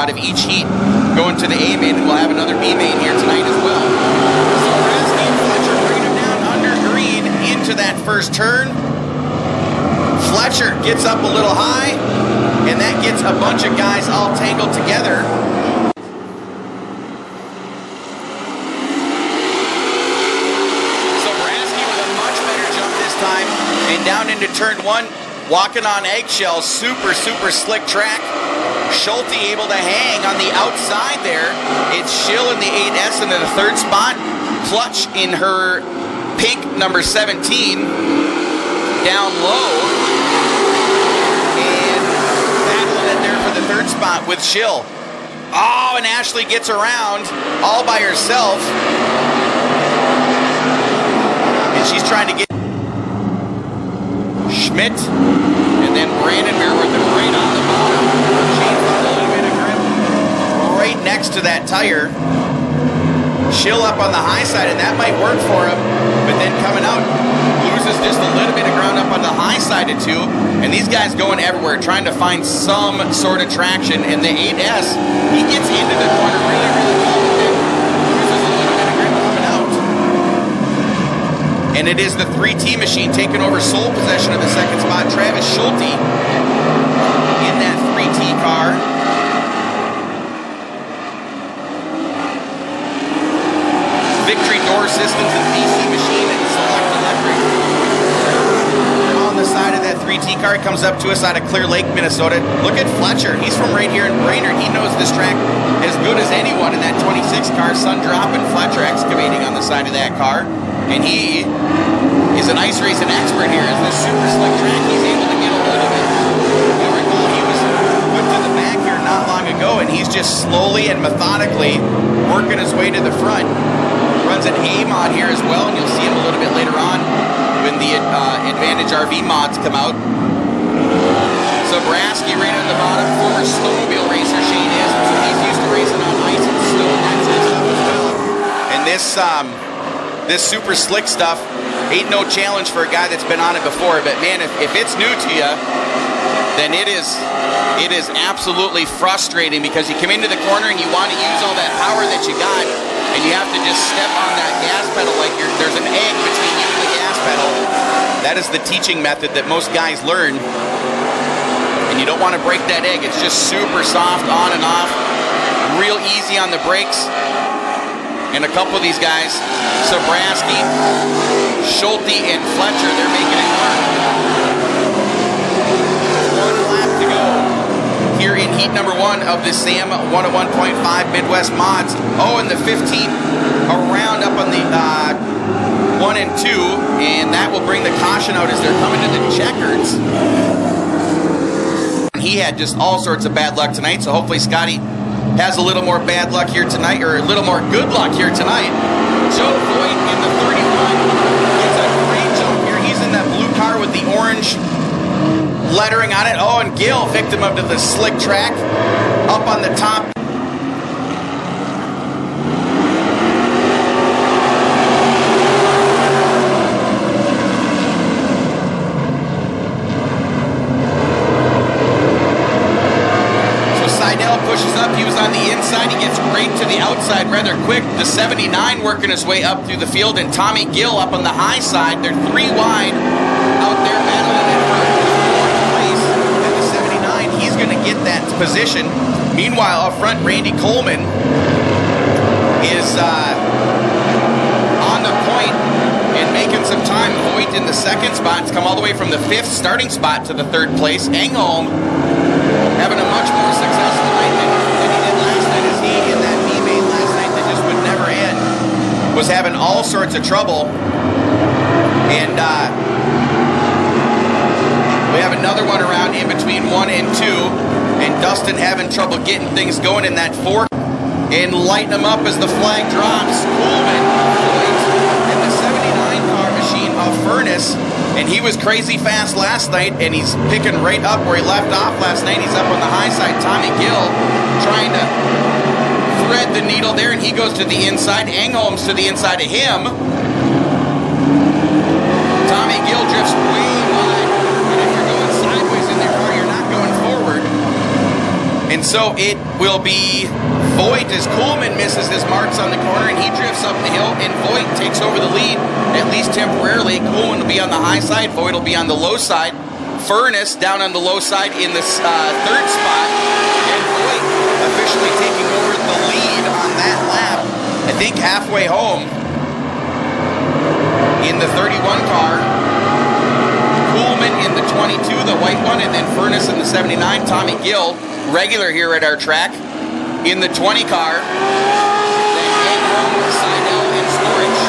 out of each heat going to the A main, and we'll have another B main here tonight as well. So Rasky and Fletcher bring him down under green into that first turn. Fletcher gets up a little high, and that gets a bunch of guys all tangled together. So Rasky with a much better jump this time, and down into turn one, walking on eggshells, super slick track. Schulte able to hang on the outside there. It's Schill in the 8S into the third spot. Clutch in her pink number 17 down low. And battling it there for the third spot with Schill. Oh, and Ashley gets around all by herself. And she's trying to get Schmidt. And then Brandon Bear with them right on the bottom. Shane found a little bit of grip right next to that tire. Schill up on the high side, and that might work for him. But then coming out, loses just a little bit of ground up on the high side of two. And these guys going everywhere, trying to find some sort of traction. And the 8S, he gets into the corner really well. But then loses a little bit of grip coming out. And it is the 3T machine taking over sole possession of the second spot. Travis Schulte in that 3T car. Victory Door Systems and DC Machine and Select Electric. On the side of that 3T car, comes up to us out of Clear Lake, Minnesota. Look at Fletcher. He's from right here in Brainerd. He knows this track as good as anyone in that 26 car. Sun Drop and Fletcher excavating on the side of that car. And he is an ice racing expert here. As this super slick track, he's able to get a hold of it. You'll recall he was put to the back here not long ago, and he's just slowly and methodically working his way to the front. Runs an A mod here as well, and you'll see him a little bit later on when the Advantage RV mods come out. So Brasky right on the bottom, former snowmobile racer Shane is, so he's used to racing on ice and snow and that sort of stuff as well. And this super slick stuff ain't no challenge for a guy that's been on it before, but man, if it's new to you, then it is absolutely frustrating, because you come into the corner and you want to use all that power that you got, and you have to just step on that gas pedal like there's an egg between you and the gas pedal. That is the teaching method that most guys learn, and you don't want to break that egg. It's just super soft on and off, real easy on the brakes. And a couple of these guys, Sobrasky, Schulte, and Fletcher, they're making it work. 1 lap to go here in heat number 1 of the SAM 101.5 Midwest Mods. Oh, and the 15 around up on the 1 and 2, and that will bring the caution out as they're coming to the checkers. He had just all sorts of bad luck tonight, so hopefully Scotty has a little more bad luck here tonight, or a little more good luck here tonight. Joe Voigt in the 31 gets a great jump here. He's in that blue car with the orange lettering on it. Oh, and Gil, victim of the slick track, up on the top. Pushes up, he was on the inside, he gets right to the outside rather quick. The 79 working his way up through the field, and Tommy Gill up on the high side. They're 3 wide out there battling it for 4th place. And the 79, he's going to get that position. Meanwhile, up front, Randy Coleman is on the point and making some time. Voigt in the 2nd spot, come all the way from the 5th starting spot to the 3rd place. Engholm having a much more successful night than he did last night, as he in that B-main last night that just would never end was having all sorts of trouble. And we have another one around in between 1 and 2, and Dustin having trouble getting things going in that 4th and lighting them up as the flag drops. Coleman, and the 79 car machine of Furnace. And he was crazy fast last night, and he's picking right up where he left off last night. He's up on the high side. Tommy Gill trying to thread the needle there, and he goes to the inside. Engholm's to the inside of him. Tommy Gill drifts way wide, and if you're going sideways in their car, you're not going forward. And so it will be Voigt as Kuhlman misses his marks on the corner and he drifts up the hill, and Voigt takes over the lead, at least temporarily. Kuhlman will be on the high side, Voigt will be on the low side. Furness down on the low side in the third spot, and Voigt officially taking over the lead on that lap. I think halfway home in the 31 car. Kuhlman in the 22, the white one, and then Furness in the 79. Tommy Gill, regular here at our track, in the 20 car. Then Engholm, Seidel, and Storage.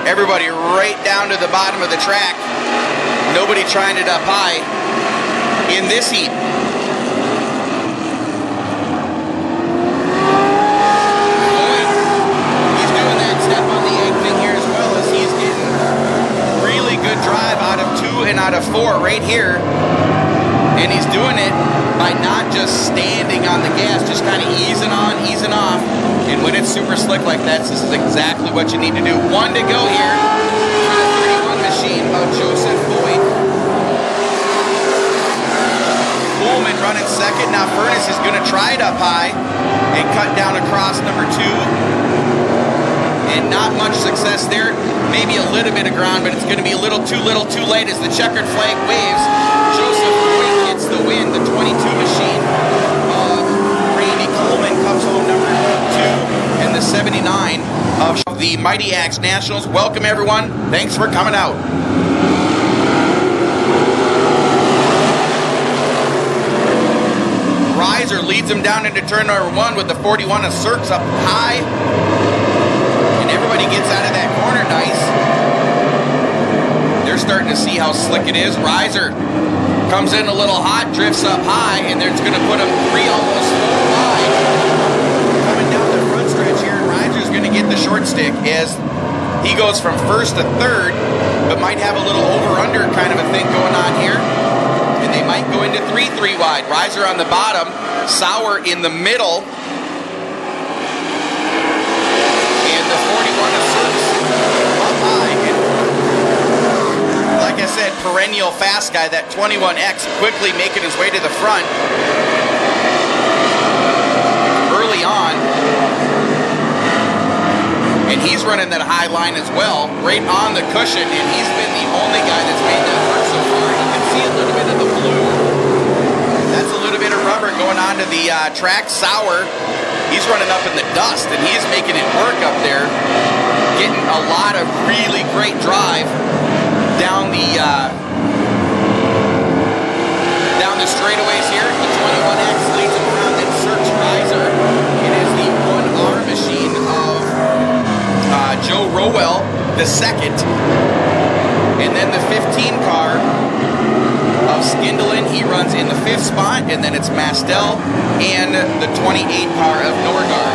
Everybody right down to the bottom of the track. Nobody trying it up high in this heat. Drive out of 2 and out of 4 right here, and he's doing it by not just standing on the gas, just kind of easing on, easing off. And when it's super slick like that, this is exactly what you need to do. 1 to go here for the 31 machine of Joseph Voigt. Kuhlman running second. Now Furness is going to try it up high and cut down across number 2. And not much success there. Maybe a little bit of ground, but it's going to be a little too late as the checkered flag waves. Joseph Voigt gets the win. The 22 machine of Randy Kuhlman comes home number 2, and the 79 of the Mighty Axe Nationals. Welcome everyone. Thanks for coming out. Reiser leads him down into turn number 1 with the 41 of Cirques up high. Everybody gets out of that corner nice. They're starting to see how slick it is. Reiser comes in a little hot, drifts up high, and it's going to put him 3 almost 4 wide. Coming down the front stretch here, and Reiser's going to get the short stick as he goes from 1st to 3rd, but might have a little over-under kind of a thing going on here. And they might go into 3 wide. Reiser on the bottom, Sauer in the middle. Like I said, perennial fast guy, that 21X quickly making his way to the front early on. And he's running that high line as well, right on the cushion, and he's been the only guy that's made that work so far. You can see a little bit of the blue. That's a little bit of rubber going on to the track. Sauer, he's running up in the dust, and he's making it work up there. Getting a lot of really great drive down the straightaways here. The 21X leads him around and Cirques Reiser. It is the 1R machine of Joe Rowell, the second. And then the 15 car of Skindelen, he runs in the 5th spot. And then it's Mastel and the 28 car of Norgard.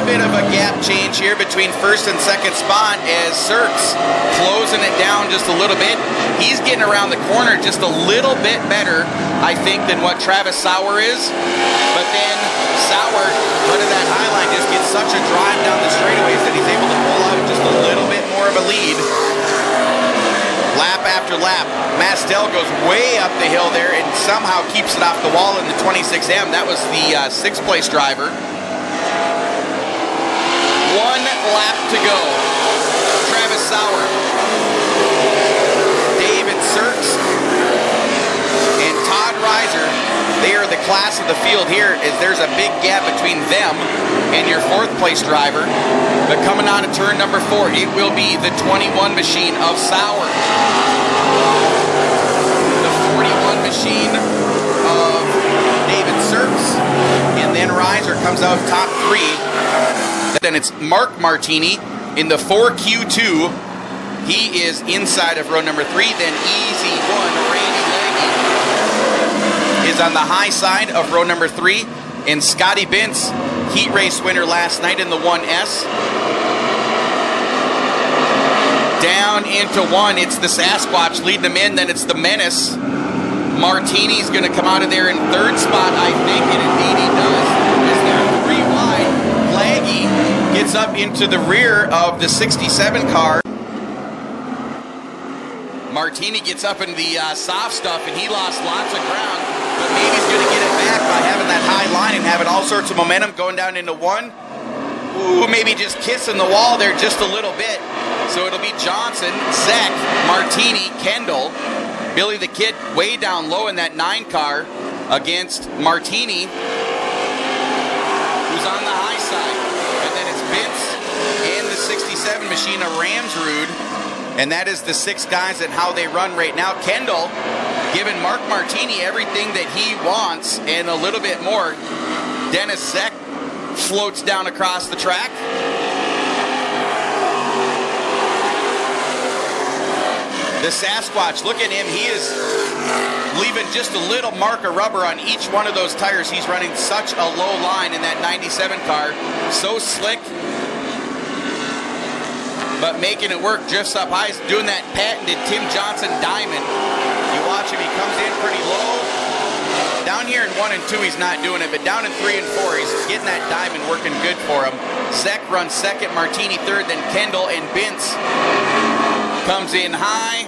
Bit of a gap change here between 1st and 2nd spot as Cirques closing it down just a little bit. He's getting around the corner just a little bit better, I think, than what Travis Sauer is. But then Sauer, running that high line, just gets such a drive down the straightaways that he's able to pull out just a little bit more of a lead. Lap after lap. Mastel goes way up the hill there and somehow keeps it off the wall in the 26M. That was the 6th place driver. 1 lap to go. Travis Sauer, David Cirques, and Todd Reiser. They are the class of the field here, as there's a big gap between them and your 4th place driver. But coming on to turn number 4, it will be the 21 machine of Sauer. The 41 machine of David Cirques. And then Reiser comes out top 3. Then it's Mark Martini in the 4Q2. He is inside of row number 3. Then easy 1, Randy Legge is on the high side of row number 3. And Scotty Bintz, heat race winner last night in the 1S. Down into 1, it's the Sasquatch leading them in. Then it's the Menace. Martini's going to come out of there in 3rd spot, I think, and indeed he does. Is there 3 wide? Laggy gets up into the rear of the 67 car. Martini gets up in the soft stuff, and he lost lots of ground, but maybe he's going to get it back by having that high line and having all sorts of momentum going down into one. Ooh, maybe just kissing the wall there just a little bit. So it'll be Johnson, Zek, Martini, Kendall, Billy the Kid way down low in that 9 car against Martini, who's on the high side. And then it's Vince and the 67 machine of Ramsrud. And that is the 6 guys and how they run right now. Kendall giving Mark Martini everything that he wants and a little bit more. Dennis Zek floats down across the track. The Sasquatch, look at him. He is leaving just a little mark of rubber on each one of those tires. He's running such a low line in that 97 car. So slick, but making it work. Drifts up high. He's doing that patented Tim Johnson diamond. You watch him, he comes in pretty low. Down here in 1 and 2, he's not doing it, but down in 3 and 4, he's getting that diamond working good for him. Zek runs second, Martini third, then Kendall and Vince comes in high,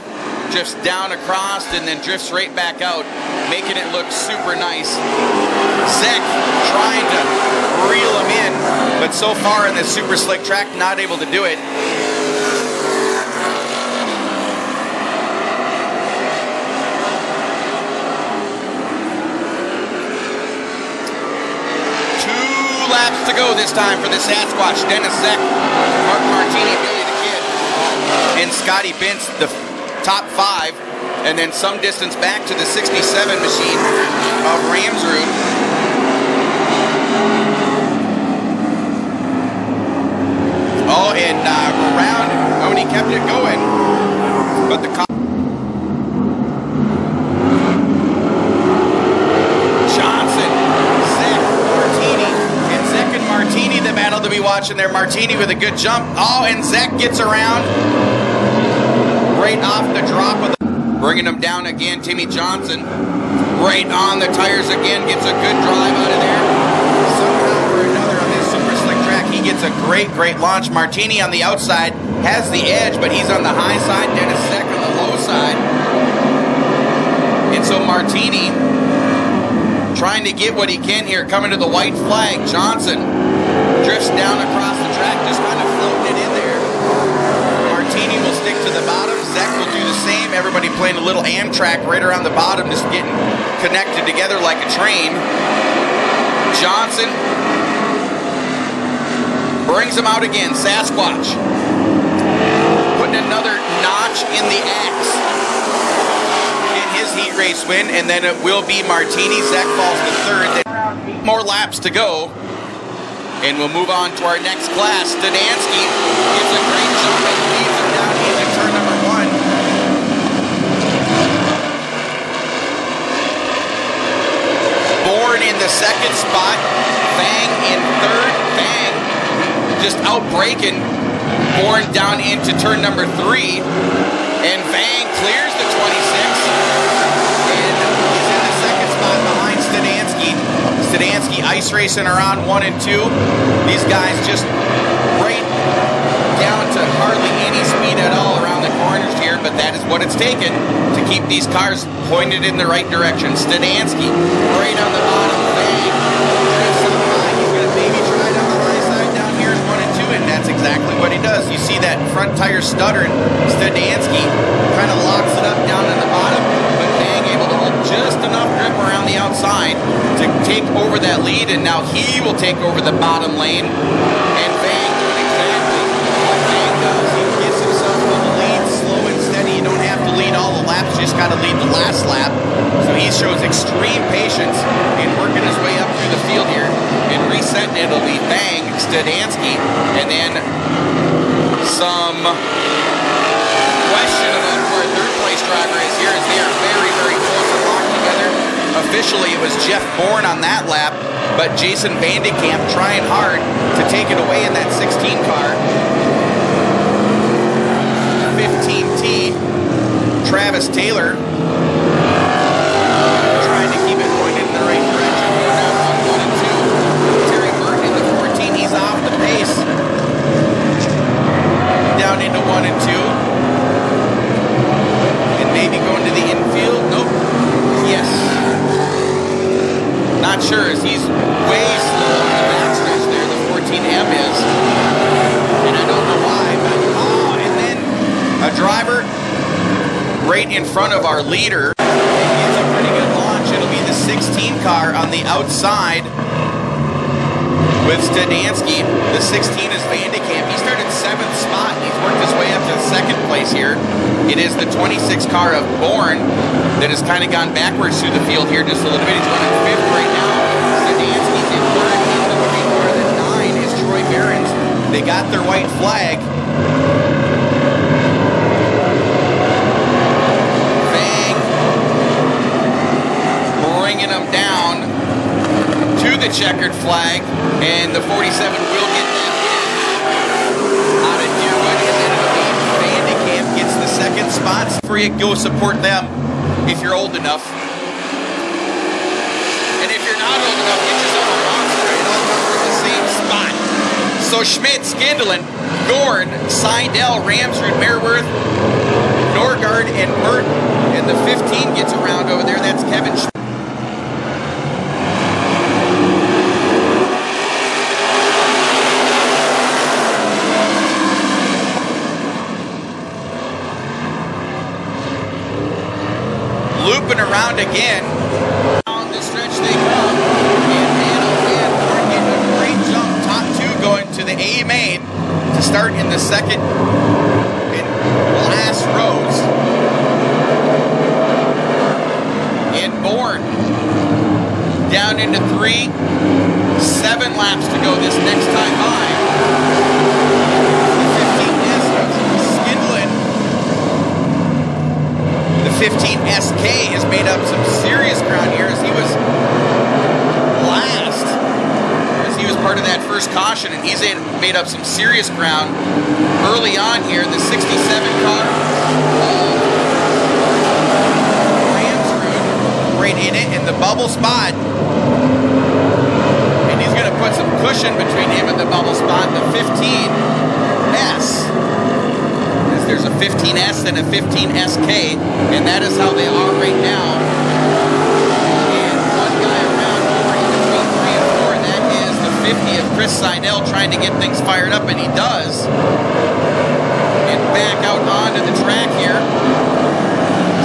drifts down across, and then drifts right back out, making it look super nice. Zek trying to reel him in, but so far in this super slick track, not able to do it. Laps to go this time for the Sasquatch. Dennis Zek, Mark Martini, Billy the Kid, and Scotty Bintz, the top 5, and then some distance back to the 67 machine of Ramsrud. Oh, and around, when he kept it going, but the Martini, the battle to be watching there. Martini with a good jump. Oh, and Zek gets around right off the drop of the, bringing him down again. Timmy Johnson right on the tires again, gets a good drive out of there. Somehow or another on this super slick track, he gets a great launch. Martini on the outside has the edge, but he's on the high side. Dennis Zek on the low side. And so Martini trying to get what he can here, coming to the white flag. Johnson drifts down across the track, just kind of floating it in there. Martini will stick to the bottom. Zek will do the same. Everybody playing a little Amtrak right around the bottom, just getting connected together like a train. Johnson brings him out again. Sasquatch putting another notch in the axe. His heat race win, and then it will be Martini. Zek falls to third. More laps to go, and we'll move on to our next class. Stadansky gives a great jump and leads him down into turn number 1. Bourne in the second spot. Vang in third. Vang just outbraking Bourne down into turn number 3, and Vang clears the 26. Stadansky ice racing around 1 and 2. These guys just right down to hardly any speed at all around the corners here, but that is what it's taken to keep these cars pointed in the right direction. Stadansky right on the bottom. Bang. He's going to maybe try it on the high side down here in 1 and 2, and that's exactly what he does. You see that front tire stuttering. Stadansky kind of locks it up down on the bottom, but Bang able to hold just enough grip around the outside to take over that lead, and now he will take over the bottom lane. And Vang doing exactly what Vang does. He gets himself to the lead, slow and steady. You don't have to lead all the laps, you just got to lead the last lap. So he shows extreme patience in working his way up through the field here. And resetting, it'll be Vang, Stadansky, and then some question about who our third place driver is here, as they are very close and locked together. Officially, it was Jeff Bourne on that lap, but Jason Vandekamp trying hard to take it away in that 16 car. 15T, Travis Taylor trying to keep it pointed in the right direction. Going down on 1 and 2. Terry Burton in the 14, he's off the pace. right in front of our leader. It gives a pretty good launch. It'll be the 16 car on the outside with Stadansky. The 16 is Vandekamp. He started 7th spot, and he's worked his way up to 2nd place here. It is the 26 car of Bourne that has kind of gone backwards through the field here just a little bit. He's running 5th right now. Stadansky's in 3rd. He's the 3 car. The 9 is Troy Barons. They got their white flag. Vang bringing them down to the checkered flag, and the 47 will get that win out of Deerwood, and then it'll be Vandekamp gets the 2nd spot. For you, go support them if you're old enough. And if you're not old enough, get yourself a monster. It all comes from the same spot. So Schmidt, Skindelen, Gorn, Seidel, Ramsrud, Merworth, Norgard, and Merton. And the 15 gets around over there. That's Kevin Schmidt. Looping around again. Down the stretch they come. And man, oh man, we're getting a great jump. Top 2 going to the A main to start in the 2nd and last rows. And Bourne down into 3. 7 laps to go this next time by. The 15 SK has made up some serious ground here as he was last, as he was part of that first caution, and he's made up some serious ground early on here. The 67 car, Ramsrud right in it in the bubble spot, and he's going to put some cushion between him and the bubble spot. The 15S. There's a 15S and a 15SK, and that is how they are right now. And one guy around over in between 3 and 4, and that is the 50 of Chris Seidel trying to get things fired up, and he does. And back out onto the track here,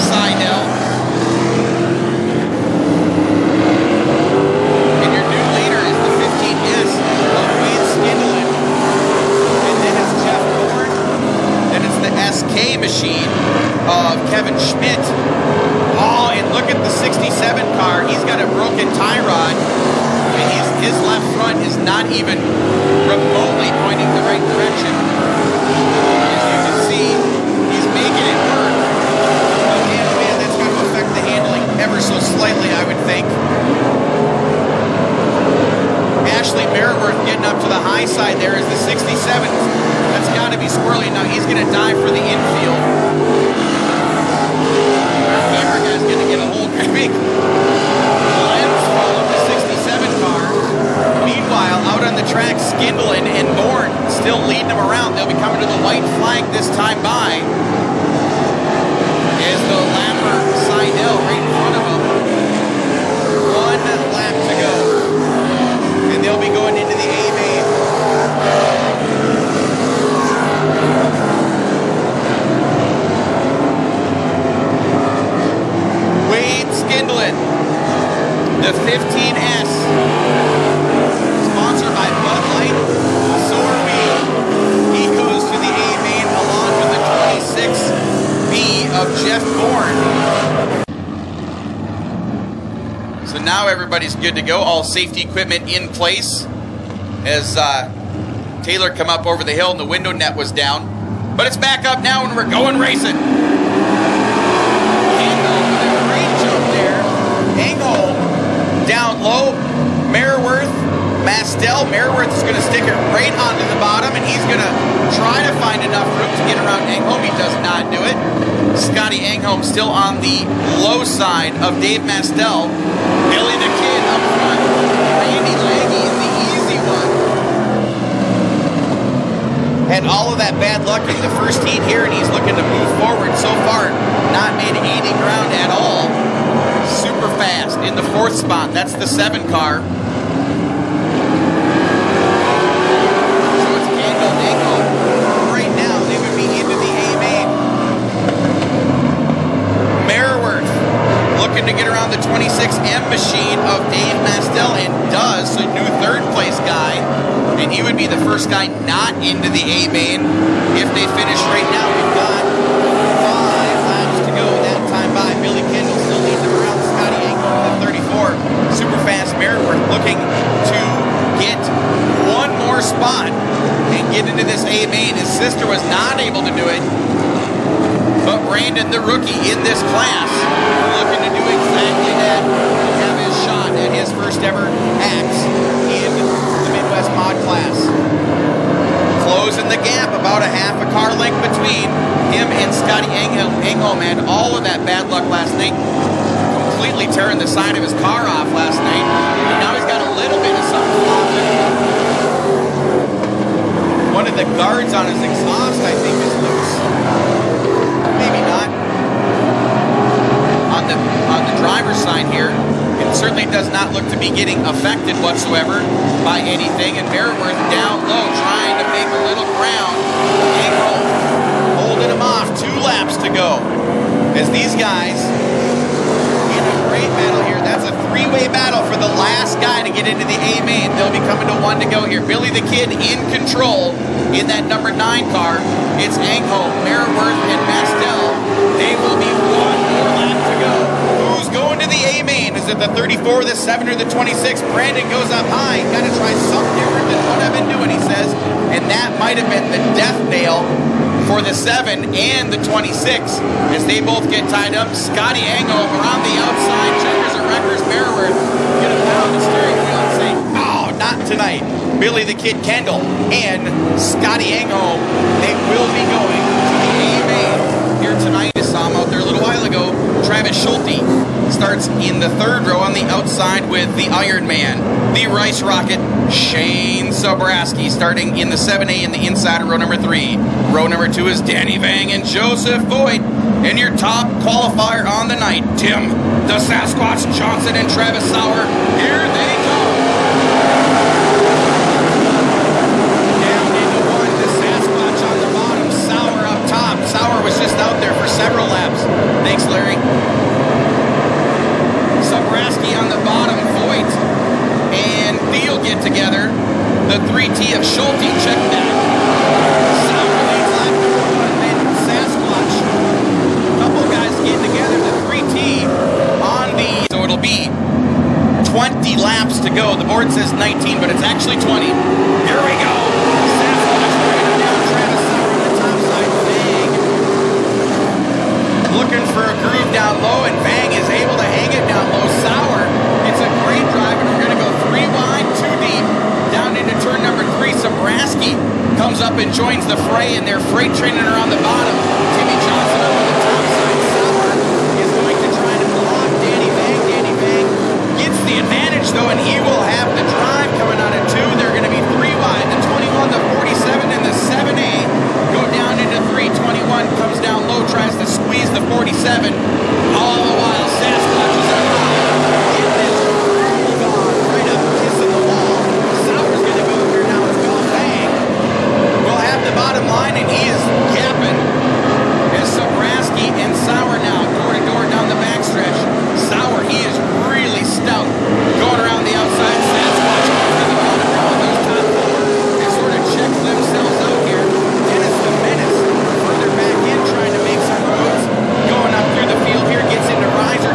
Seidel. And your new leader is the 15S of Wayne Skindelen. And then it's Jeff Bourne. Then it's the SK machine of Kevin Schmidt. Oh, and look at the 67 car. He's got a broken tie rod. And his left front is not even remotely pointing the right direction. As you can see, he's making it work. Oh man, that's going to affect the handling ever so slightly, I would think. Ashley Merworth getting up to the high side there is the 67. That's got to be squirrely. Now he's going to dive for the infield. Our camera guy's going to get a hold of big lens full of the 67 car. Meanwhile, out on the track, Skindelen and Bourne still leading them around. They'll be coming to the white flag this time by. As the lapper Seidel right in front of him. 1 lap to go. And they'll be going into the A main. Wade Skindelen, the 15S, sponsored by Bud Light. So are we. He goes to the A main along with the 26B of Jeff Bourne. So now everybody's good to go. All safety equipment in place as Taylor come up over the hill and the window net was down. But it's back up now and we're going racing. Engel with a great jump there. Engel down low. Merworth, Mastel. Merworth is going to stick it right onto the bottom, and he's going to try to find enough room to get around Engholm. He does not do it. Scotty Engholm still on the low side of Dave Mastel. Billy the Kid up front. Randy Leggy is the easy one. Had all of that bad luck in the first heat here, and he's looking to move forward. So far, not made any ground at all. Super fast in the 4th spot. That's the 7 car. So it's Kendall Engholm. Right now, they would be into the A main. to get around the 26M machine of Dave Mastel, and does, so new third place guy, and he would be the first guy not into the A main if they finish right now. We've got 5 laps to go. That time by Billy Kendall still leads him around. Scotty Angle in the 34. Superfast Merriweather looking to get one more spot and get into this A main. His sister was not able to do it, but Brandon, the rookie in this class, looking to do exactly that, have his shot at his first ever axe in the Midwest Mod class. Closing the gap, about a half a car length between him and Scotty Engholm, and all of that bad luck last night, completely tearing the side of his car off last night, and now he's got a little bit of something flopping. One of the guards on his exhaust, I think, is loose. Maybe not. On the driver's side here, it certainly does not look to be getting affected whatsoever by anything. And Merriweather down low, trying to make a little ground. Engholm holding him off. 2 laps to go. As these guys in a great battle here. That's a 3-way battle for the last guy to get into the A main. They'll be coming to 1 to go here. Billy the Kid in control in that number 9 car. It's Engholm, Merriweather, and Mastel. They will be 1 more lap to go. Who's going to the A main? Is it the 34, the 7, or the 26? Brandon goes up high. Got to try something different than what I've been doing, he says. And that might have been the death nail for the 7 and the 26 as they both get tied up. Scotty Engholm around the outside. Checkers and wreckers. Merriweather gonna pound the steering wheel and say, "Oh, not tonight." Billy the Kid Kendall and Scotty Engholm, they will be going to the A main here tonight. I saw him out there a little while ago. Travis Schulte starts in the 3rd row on the outside with the Iron Man, the Rice Rocket, Shane Sobraski, starting in the 7A in the inside of row number 3. Row number 2 is Danny Vang and Joseph Voigt. And your top qualifier on the night, Tim the Sasquatch Johnson and Travis Sauer. Here they come. Down into 1, the Sasquatch on the bottom, Sauer up top. Sauer was just out there for several laps. Thanks, Larry. Sobraski on the bottom, Voigt and Thiel get together. The 3T of Schulte, check that. Sauer leads lap number 1, then Sasquatch. Couple guys getting together, the 3T on the... So it'll be 20 laps to go. The board says 19, but it's actually 20. Here we go. Sasquatch bringing it down. Travis Sauer on the top side. Vang looking for a groove down low, and Vang is able to hang it down low. Sauer, it's a great drive, and we're going to go 3 wide, 2 deep, down into turn number 3. Sobraski comes up and joins the fray, and they're freight training around the bottom. Timmy Johnson up on the top side. Sauer is going to try to block Danny Vang. Danny Vang gets the advantage, though, and he will have the drive coming out of 2. They're going to be 3 wide. The 21, the 47, and the 7A go down into 3. 21 comes down low, tries to squeeze the 47. All the while, Sasquatch is on high. Get this groove on, right up, kissing the wall. Sauer's going to go here now. It's gone. Vang will have the bottom line, and he is gapping as Sobraski and Sauer now door to door down the backstretch. Sauer, he is really stout. Going around the outside, Sasquatch goes to the bottom now with those top 4. They sort of check themselves out here. Dennis the Menace further back in, trying to make some moves. Going up through the field here, gets into riser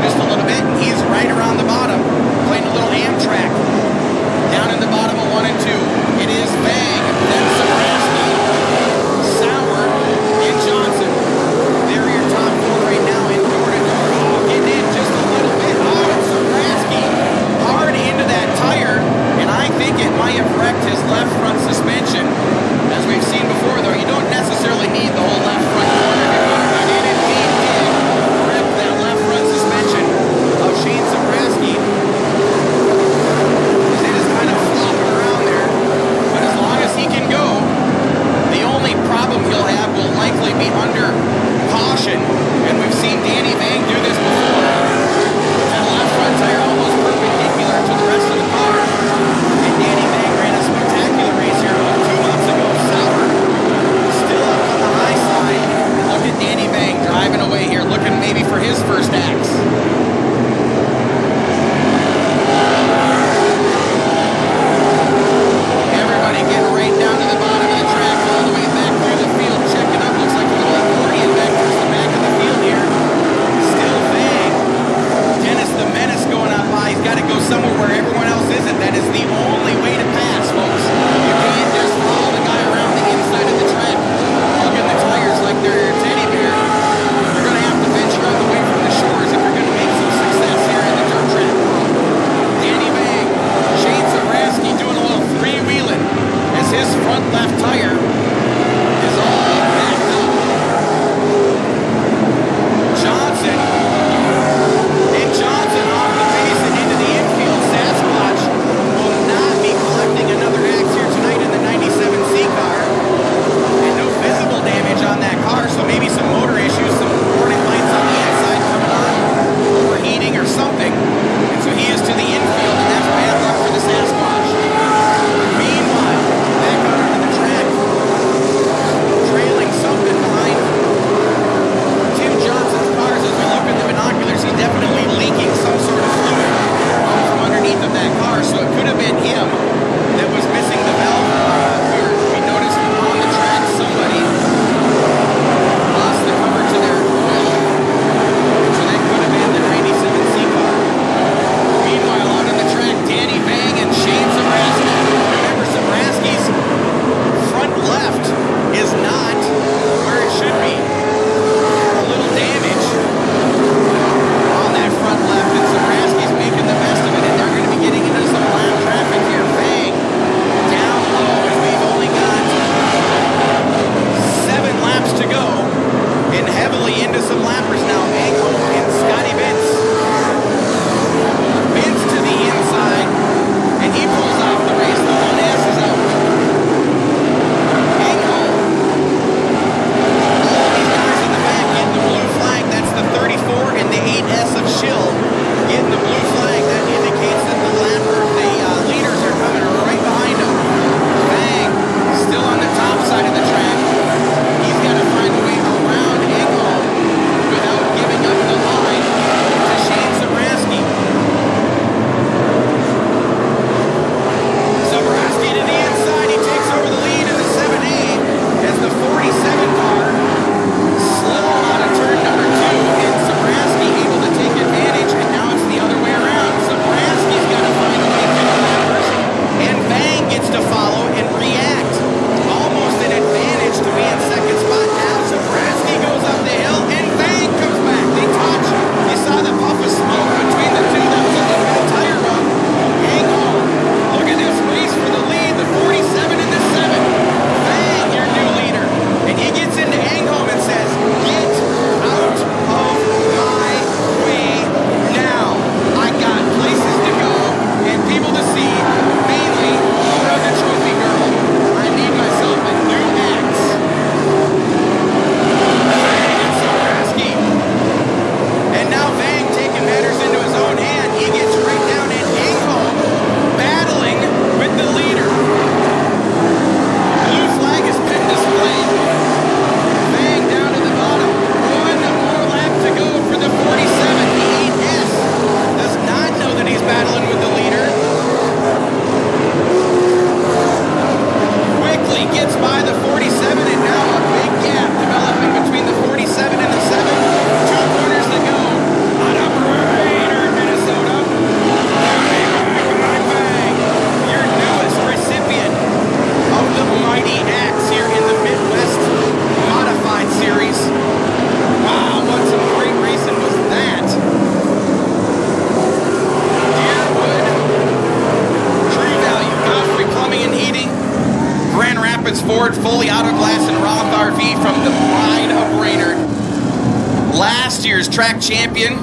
track champion,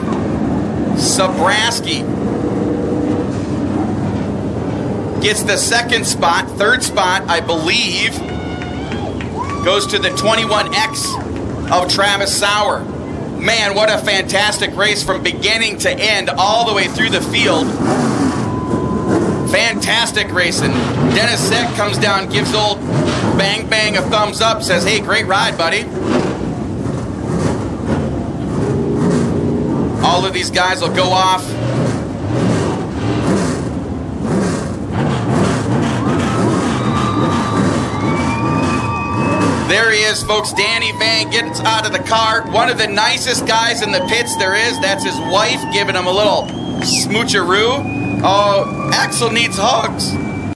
Sabraski, gets the second spot. Third spot, I believe, goes to the 21X of Travis Sauer. Man, what a fantastic race from beginning to end, all the way through the field. Fantastic racing. Dennis Seck comes down, gives old Bang Bang a thumbs up, says, hey, great ride, buddy. All of these guys will go off. There he is, folks. Danny Van gets out of the car. One of the nicest guys in the pits there is. That's his wife giving him a little smoocheroo. Oh, Axel needs hugs.